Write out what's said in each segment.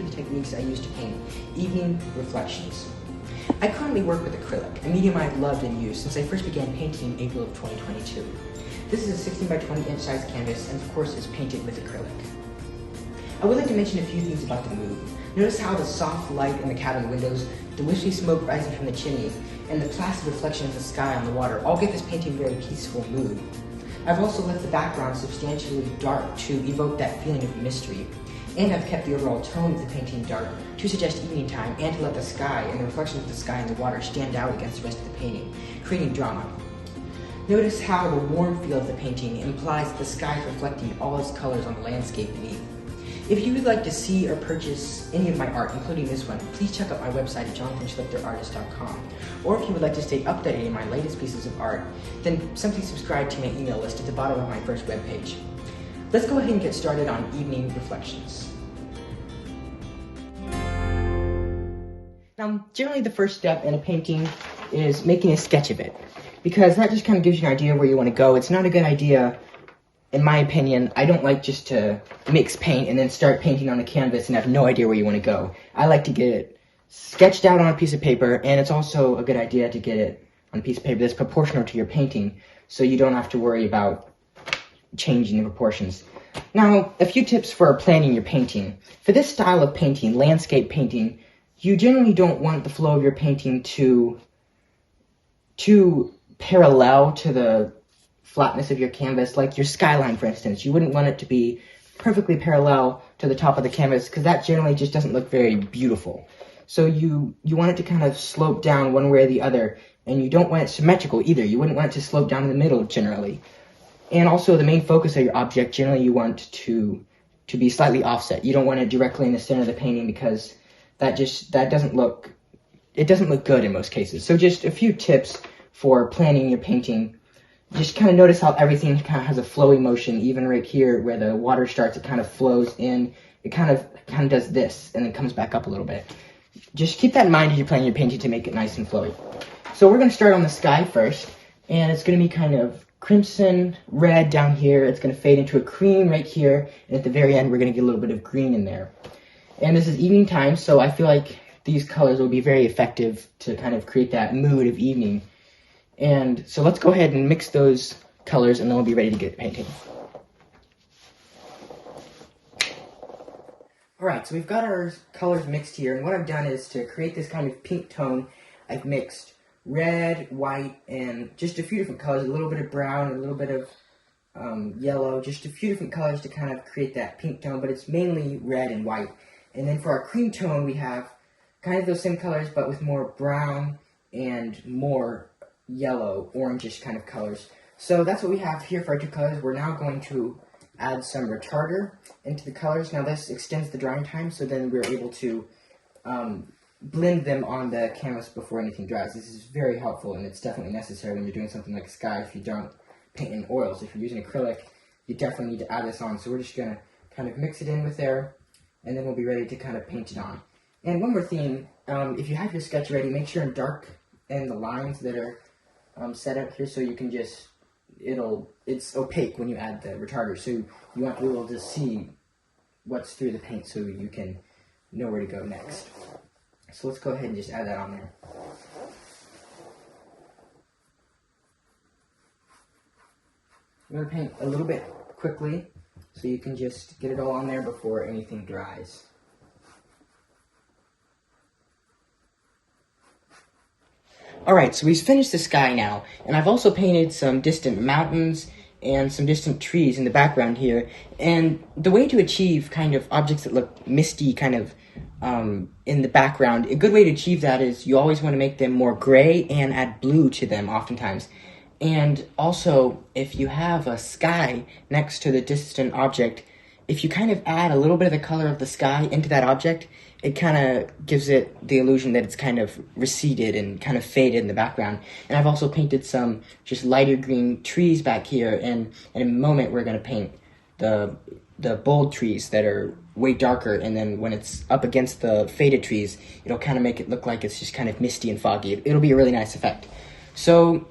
the techniques I use to paint evening reflections. I currently work with acrylic, a medium I've loved and used since I first began painting in April of 2022. This is a 16 by 20 inch size canvas and of course is painted with acrylic. I would like to mention a few things about the mood. Notice how the soft light in the cabin windows, the wispy smoke rising from the chimney, and the placid reflection of the sky on the water all give this painting a very peaceful mood. I've also left the background substantially dark to evoke that feeling of mystery, and I've kept the overall tone of the painting dark to suggest evening time and to let the sky and the reflection of the sky and the water stand out against the rest of the painting, creating drama. Notice how the warm feel of the painting implies that the sky is reflecting all its colors on the landscape beneath. If you would like to see or purchase any of my art, including this one, please check out my website at jonathanschlichterartist.com. Or if you would like to stay updated on my latest pieces of art, then simply subscribe to my email list at the bottom of my first webpage. Let's go ahead and get started on evening reflections. Now, generally the first step in a painting is making a sketch of it, because that just kind of gives you an idea where you want to go. It's not a good idea, in my opinion. I don't like just to mix paint and then start painting on a canvas and have no idea where you want to go. I like to get it sketched out on a piece of paper, and it's also a good idea to get it on a piece of paper that's proportional to your painting, so you don't have to worry about changing the proportions. Now, a few tips for planning your painting. For this style of painting, landscape painting, you generally don't want the flow of your painting to parallel to the flatness of your canvas, like your skyline, for instance. You wouldn't want it to be perfectly parallel to the top of the canvas, because that generally just doesn't look very beautiful. So you want it to kind of slope down one way or the other, and you don't want it symmetrical either. You wouldn't want it to slope down in the middle generally. And also the main focus of your object, generally you want to be slightly offset. You don't want it directly in the center of the painting, because that doesn't look good in most cases. So just a few tips for planning your painting. Just kind of notice how everything kind of has a flowy motion. Even right here where the water starts, it kind of flows in. It kind of does this and then comes back up a little bit. Just keep that in mind as you're planning your painting to make it nice and flowy. So we're going to start on the sky first, and it's going to be kind of crimson red down here. It's going to fade into a cream right here, and at the very end we're going to get a little bit of green in there. And this is evening time, so I feel like these colors will be very effective to kind of create that mood of evening. And so let's go ahead and mix those colors, and then we'll be ready to get painting. Alright, so we've got our colors mixed here, and what I've done is to create this kind of pink tone, I've mixed red, white, and just a few different colors, a little bit of brown, a little bit of yellow, just a few different colors to kind of create that pink tone, but it's mainly red and white. And then for our cream tone, we have kind of those same colors, but with more brown and more yellow, orangish kind of colors. So that's what we have here for our two colors. We're now going to add some retarder into the colors. Now this extends the drying time, so then we're able to blend them on the canvas before anything dries. This is very helpful, and it's definitely necessary when you're doing something like a sky. If you don't paint in oils, if you're using acrylic, you definitely need to add this on. So we're just going to kind of mix it in with there, and then we'll be ready to kind of paint it on. And one more thing, if you have your sketch ready, make sure and darken the lines that are set up here, so you can just, it's opaque when you add the retarder, so you want to be able to see what's through the paint so you can know where to go next. So let's go ahead and just add that on there. I'm going to paint a little bit quickly so you can just get it all on there before anything dries. Alright, so we've finished the sky now, and I've also painted some distant mountains and some distant trees in the background here. And the way to achieve kind of objects that look misty kind of in the background, a good way to achieve that is you always want to make them more gray and add blue to them oftentimes. And also, if you have a sky next to the distant object, if you kind of add a little bit of the color of the sky into that object, it kind of gives it the illusion that it's kind of receded and kind of faded in the background. And I've also painted some just lighter green trees back here, and in a moment we're going to paint the bold trees that are way darker, and then when it's up against the faded trees, it'll kind of make it look like it's just kind of misty and foggy. It'll be a really nice effect. So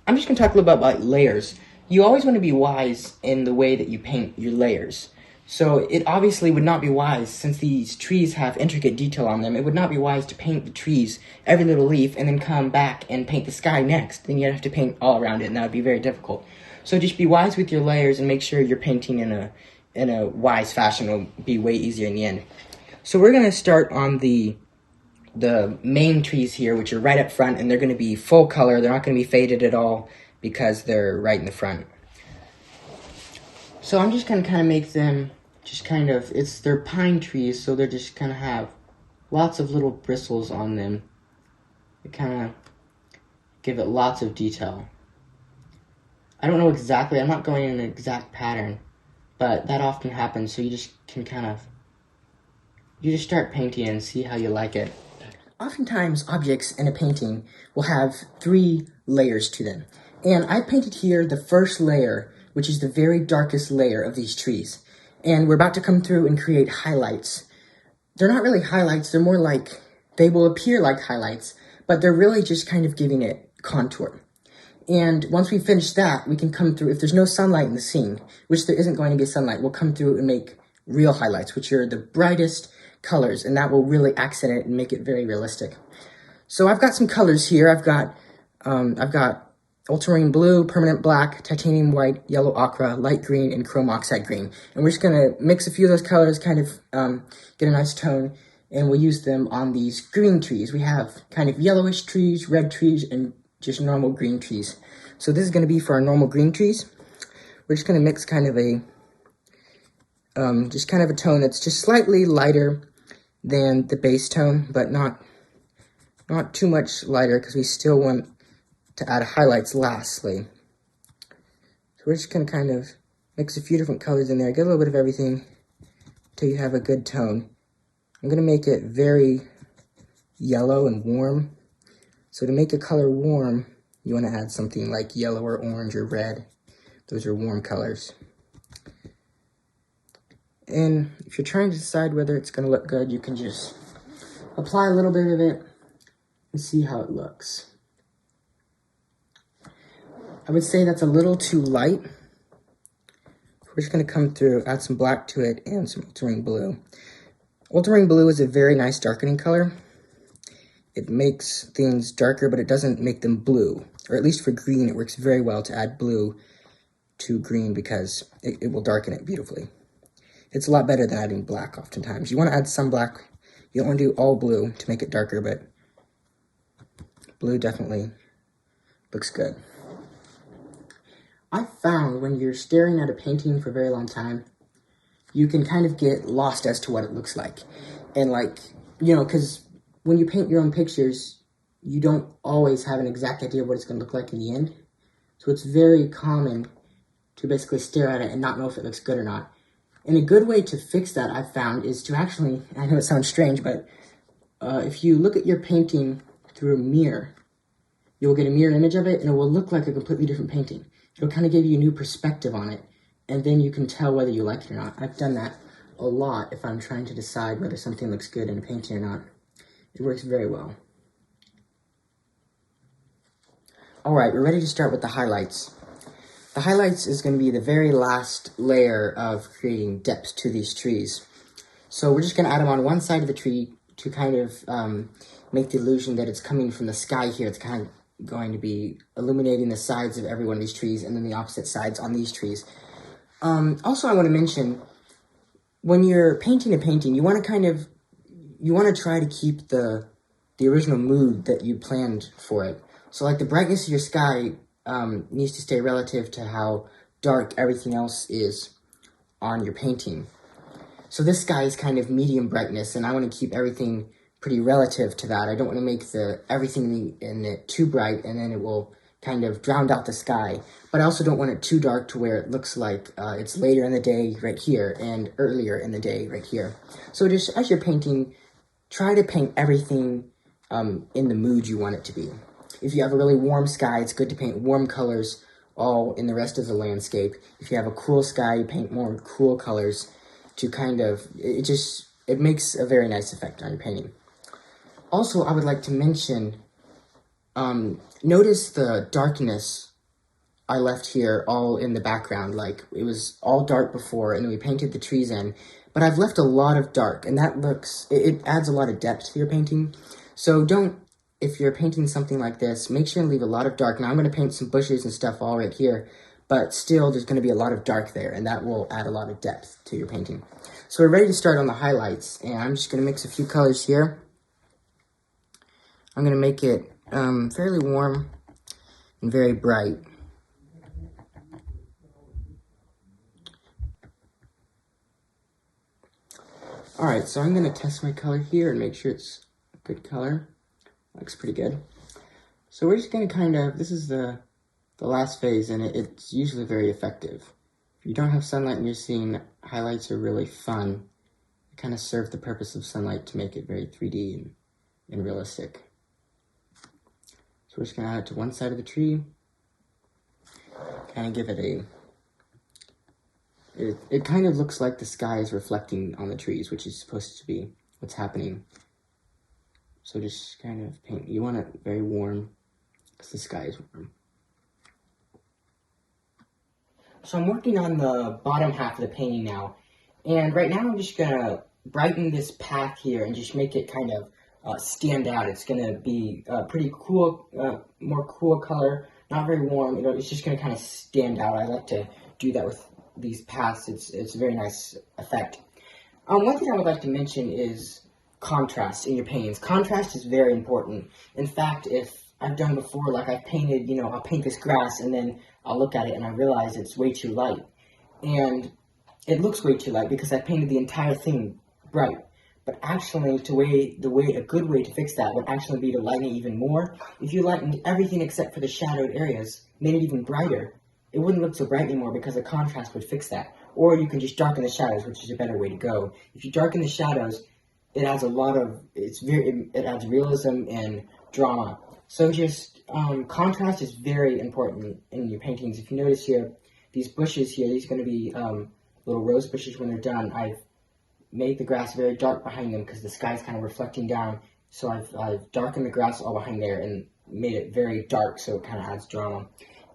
I'm just going to talk a little bit about layers. You always want to be wise in the way that you paint your layers. So it obviously would not be wise, since these trees have intricate detail on them, it would not be wise to paint the trees, every little leaf, and then come back and paint the sky next. Then you'd have to paint all around it, and that would be very difficult. So just be wise with your layers and make sure you're painting in a wise fashion. It'll be way easier in the end. So we're going to start on the main trees here, which are right up front, and they're going to be full color. They're not going to be faded at all because they're right in the front. So I'm just going to kind of make them they're pine trees, so they're just kind of have lots of little bristles on them. They kind of give it lots of detail. I don't know exactly, I'm not going in an exact pattern, but that often happens, so you just start painting and see how you like it. Oftentimes, objects in a painting will have 3 layers to them. And I painted here the first layer, which is the very darkest layer of these trees. And we're about to come through and create highlights. They're not really highlights, they're more like, they will appear like highlights, but they're really just kind of giving it contour. And once we finish that, we can come through, if there's no sunlight in the scene, which there isn't going to be sunlight, we'll come through and make real highlights, which are the brightest colors, and that will really accent it and make it very realistic. So I've got some colors here. I've got ultramarine blue, permanent black, titanium white, yellow ochre, light green, and chrome oxide green. And we're just going to mix a few of those colors, kind of get a nice tone, and we'll use them on these green trees. We have kind of yellowish trees, red trees, and just normal green trees. So this is going to be for our normal green trees. We're just going to mix kind of a tone that's just slightly lighter than the base tone, but not too much lighter, because we still want to add highlights lastly. So we're just going to kind of mix a few different colors in there, get a little bit of everything until you have a good tone. I'm going to make it very yellow and warm. So to make a color warm, you want to add something like yellow or orange or red. Those are warm colors. And if you're trying to decide whether it's going to look good, you can just apply a little bit of it and see how it looks. I would say that's a little too light. We're just going to come through, add some black to it and some ultramarine blue. Ultramarine blue is a very nice darkening color. It makes things darker, but it doesn't make them blue. Or at least for green, it works very well to add blue to green because it will darken it beautifully. It's a lot better than adding black oftentimes. You want to add some black. You don't want to do all blue to make it darker, but blue definitely looks good. I found when you're staring at a painting for a very long time, you can kind of get lost as to what it looks like. And because when you paint your own pictures, you don't always have an exact idea of what it's going to look like in the end. So it's very common to basically stare at it and not know if it looks good or not. And a good way to fix that, I've found, is to actually, I know it sounds strange, but if you look at your painting through a mirror, you'll get a mirror image of it, and it will look like a completely different painting. It'll kind of give you a new perspective on it, and then you can tell whether you like it or not. I've done that a lot if I'm trying to decide whether something looks good in a painting or not. It works very well. Alright, we're ready to start with the highlights. The highlights is going to be the very last layer of creating depth to these trees. So we're just going to add them on one side of the tree to kind of make the illusion that it's coming from the sky here. It's kind of going to be illuminating the sides of every one of these trees and then the opposite sides on these trees. Also, I want to mention, when you're painting a painting, you want to try to keep the original mood that you planned for it. So like the brightness of your sky needs to stay relative to how dark everything else is on your painting. So this sky is kind of medium brightness, and I want to keep everything pretty relative to that. I don't want to make everything in it too bright, and then it will kind of drown out the sky. But I also don't want it too dark to where it looks like it's later in the day right here and earlier in the day right here. So just as you're painting, try to paint everything in the mood you want it to be. If you have a really warm sky, it's good to paint warm colors all in the rest of the landscape. If you have a cool sky, you paint more cool colors to kind of, it makes a very nice effect on your painting. Also, I would like to mention, notice the darkness I left here all in the background. Like, it was all dark before, and then we painted the trees in. But I've left a lot of dark, and that looks, it adds a lot of depth to your painting. So don't, if you're painting something like this, make sure and leave a lot of dark. Now I'm going to paint some bushes and stuff all right here, but still there's going to be a lot of dark there, and that will add a lot of depth to your painting. So we're ready to start on the highlights, and I'm just going to mix a few colors here. I'm going to make it fairly warm and very bright. Alright, so I'm going to test my color here and make sure it's a good color. Looks pretty good. So we're just going to kind of, this is the last phase, and it's usually very effective. If you don't have sunlight in your scene, highlights are really fun. They kind of serve the purpose of sunlight to make it very 3D and realistic. So we're just going to add it to one side of the tree. Kind of give it a... It kind of looks like the sky is reflecting on the trees, which is supposed to be what's happening. So just kind of paint. You want it very warm, because the sky is warm. So I'm working on the bottom half of the painting now. And right now I'm just going to brighten this path here and just make it kind of stand out. It's going to be pretty cool, more cool color, not very warm. You know, it's just going to kind of stand out. I like to do that with these paths. It's a very nice effect. One thing I would like to mention is contrast in your paintings. Contrast is very important. In fact, if I've done before, like I've painted, I'll paint this grass and then I'll look at it and I realize it's way too light. And it looks way too light because I painted the entire thing bright. But actually, a good way to fix that would actually be to lighten it even more. If you lightened everything except for the shadowed areas, made it even brighter, it wouldn't look so bright anymore because the contrast would fix that. Or you can just darken the shadows, which is a better way to go. If you darken the shadows, it adds it adds realism and drama. So just, contrast is very important in your paintings. If you notice here, these bushes here, these are going to be little rose bushes when they're done. I've made the grass very dark behind them because the sky's kind of reflecting down. So I've darkened the grass all behind there and made it very dark so it kind of adds drama.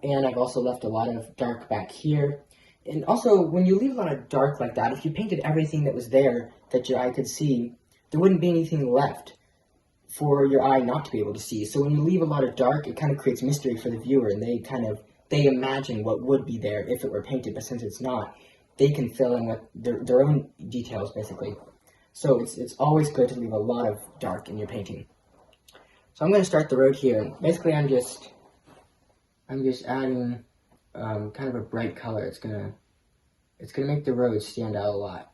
And I've also left a lot of dark back here. And also, when you leave a lot of dark like that, if you painted everything that was there that your eye could see, there wouldn't be anything left for your eye not to be able to see. So when you leave a lot of dark, it kind of creates mystery for the viewer, and they imagine what would be there if it were painted, but since it's not, they can fill in with their own details, basically. So it's always good to leave a lot of dark in your painting. So I'm going to start the road here. Basically, I'm just adding kind of a bright color. It's gonna make the road stand out a lot.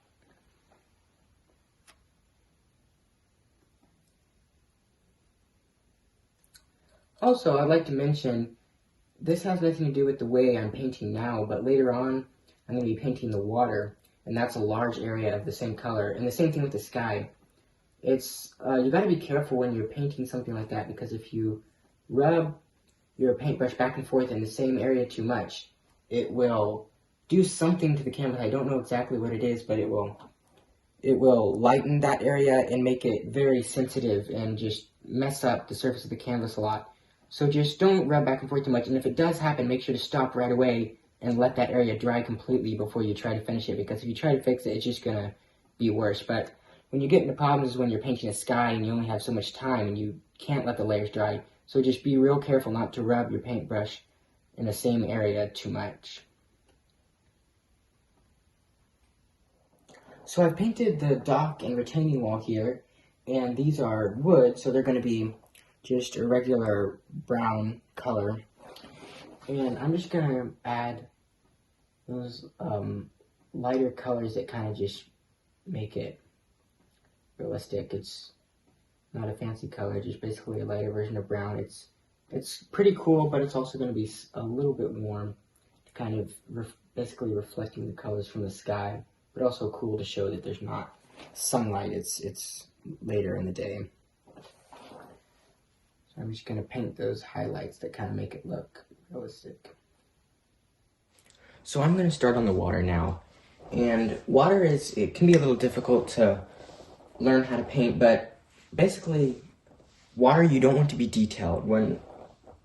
Also, I'd like to mention, this has nothing to do with the way I'm painting now, but later on, I'm going to be painting the water, and that's a large area of the same color, and the same thing with the sky. It's, you gotta be careful when you're painting something like that, because if you rub your paintbrush back and forth in the same area too much, it will do something to the canvas. I don't know exactly what it is, but it will lighten that area and make it very sensitive and just mess up the surface of the canvas a lot. So just don't rub back and forth too much, and if it does happen, make sure to stop right away and let that area dry completely before you try to finish it, because if you try to fix it, it's just gonna be worse. But when you get into problems is when you're painting a sky and you only have so much time and you can't let the layers dry. So just be real careful not to rub your paintbrush in the same area too much. So I've painted the dock and retaining wall here, and these are wood, so they're going to be just a regular brown color. And I'm just going to add those lighter colors that kind of just make it realistic. It's not a fancy color, just basically a lighter version of brown. It's pretty cool, but it's also going to be a little bit warm, kind of basically reflecting the colors from the sky, but also cool to show that there's not sunlight. It's later in the day. So I'm just going to paint those highlights that kind of make it look realistic. So I'm going to start on the water now. And water it can be a little difficult to learn how to paint, but basically water you don't want to be detailed when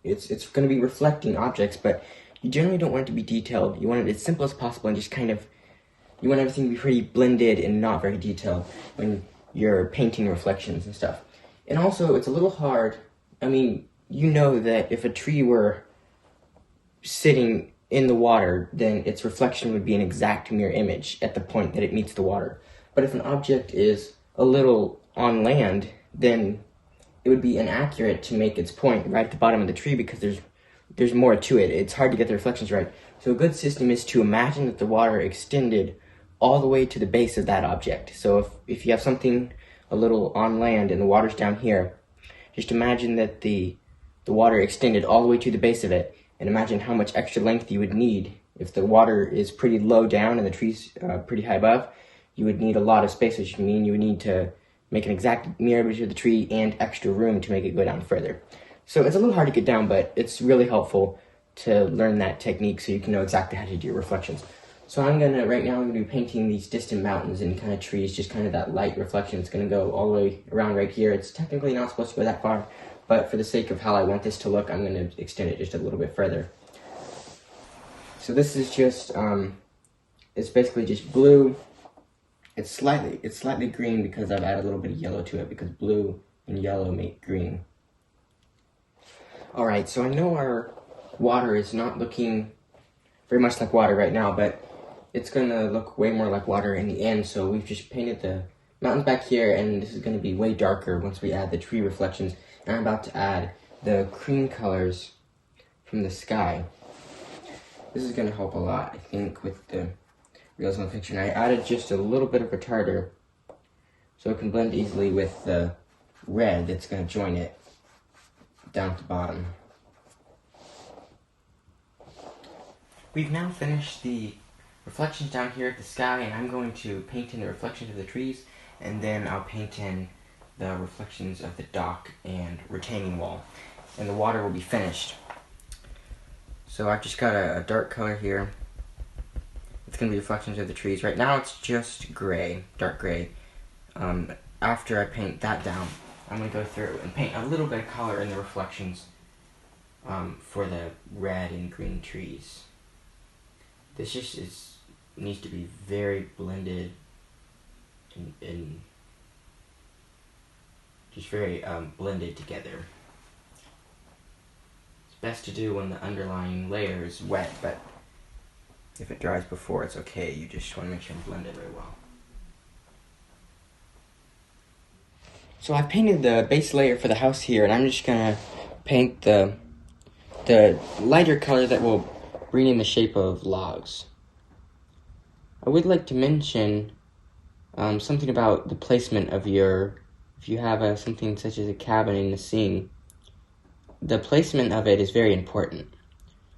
it's going to be reflecting objects, but you generally don't want it to be detailed. You want it as simple as possible and just kind of, you want everything to be pretty blended and not very detailed when you're painting reflections and stuff. And also, it's a little hard. I mean, you know that if a tree were sitting in the water, then its reflection would be an exact mirror image at the point that it meets the water. But if an object is a little on land, then it would be inaccurate to make its point right at the bottom of the tree because there's more to it. It's hard to get the reflections right. So a good system is to imagine that the water extended all the way to the base of that object. So if you have something a little on land and the water's down here, just imagine that the water extended all the way to the base of it, and imagine how much extra length you would need. If the water is pretty low down and the tree's pretty high above, you would need a lot of space, which would mean you would need to make an exact mirror image of the tree and extra room to make it go down further. So it's a little hard to get down, but it's really helpful to learn that technique so you can know exactly how to do your reflections. So right now I'm gonna be painting these distant mountains and kind of trees, just kind of that light reflection. It's gonna go all the way around right here. It's technically not supposed to go that far, but for the sake of how I want this to look, I'm gonna extend it just a little bit further. So this is just, it's basically just blue. It's slightly green because I've added a little bit of yellow to it because blue and yellow make green. Alright, so I know our water is not looking very much like water right now, but it's gonna look way more like water in the end, so we've just painted the mountains back here, and this is gonna be way darker once we add the tree reflections, and I'm about to add the cream colors from the sky. This is gonna help a lot, I think, with the realism of the picture, and I added just a little bit of retarder so it can blend easily with the red that's gonna join it down at the bottom. We've now finished the reflections down here at the sky, and I'm going to paint in the reflections of the trees, and then I'll paint in the reflections of the dock and retaining wall, and the water will be finished. So I've just got a dark color here. It's going to be reflections of the trees. Right now it's just gray, dark gray. After I paint that down, I'm going to go through and paint a little bit of color in the reflections for the red and green trees. This just needs to be very blended and just very blended together. It's best to do when the underlying layer is wet, but if it dries before, it's okay. You just want to make sure and blend it very well. So I've painted the base layer for the house here, and I'm just gonna paint the lighter color that will bring in the shape of logs. I would like to mention something about the placement of if you have something such as a cabin in the scene, the placement of it is very important.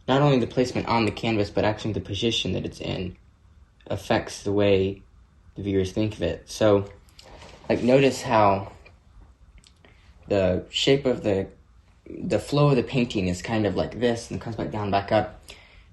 Not only the placement on the canvas, but actually the position that it's in affects the way the viewers think of it. So, like, notice how the shape of the flow of the painting is kind of like this and comes back down, back up.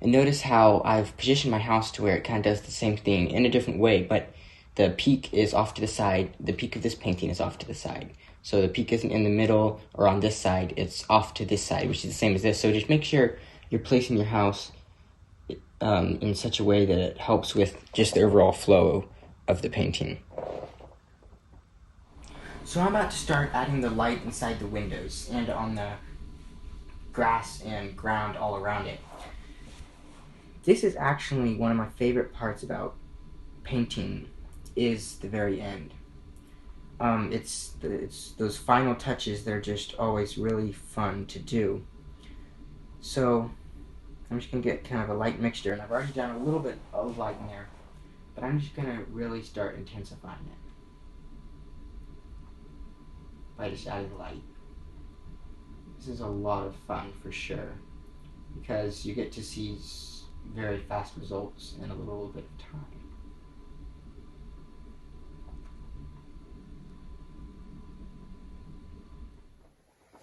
And notice how I've positioned my house to where it kind of does the same thing in a different way, but the peak is off to the side. The peak of this painting is off to the side. So the peak isn't in the middle or on this side, it's off to this side, which is the same as this. So just make sure you're placing your house in such a way that it helps with just the overall flow of the painting. So I'm about to start adding the light inside the windows and on the grass and ground all around it. This is actually one of my favorite parts about painting, is the very end. It's those final touches that are just always really fun to do. So I'm just going to get kind of a light mixture, and I've already done a little bit of light in there, but I'm just going to really start intensifying it by just adding light. This is a lot of fun for sure, because you get to see very fast results in a little bit of time.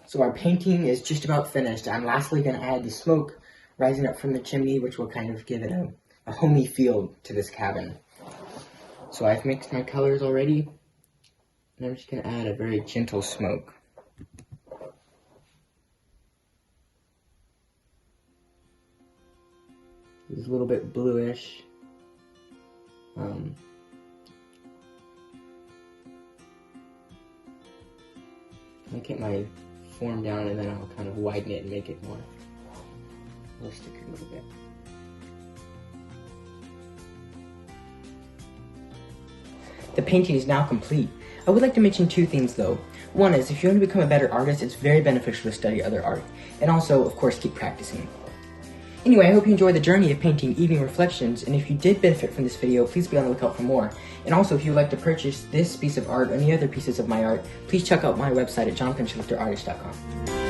So our painting is just about finished. I'm lastly going to add the smoke rising up from the chimney, which will kind of give it a homey feel to this cabin. So I've mixed my colors already, and I'm just going to add a very gentle smoke. It's a little bit bluish. I'll get my form down and then I'll kind of widen it and make it more realistic a little bit. The painting is now complete. I would like to mention two things though. One is, if you want to become a better artist, it's very beneficial to study other art. And also, of course, keep practicing. Anyway, I hope you enjoyed the journey of painting Evening Reflections, and if you did benefit from this video, please be on the lookout for more. And also, if you would like to purchase this piece of art or any other pieces of my art, please check out my website at jonathanschlichterartist.com.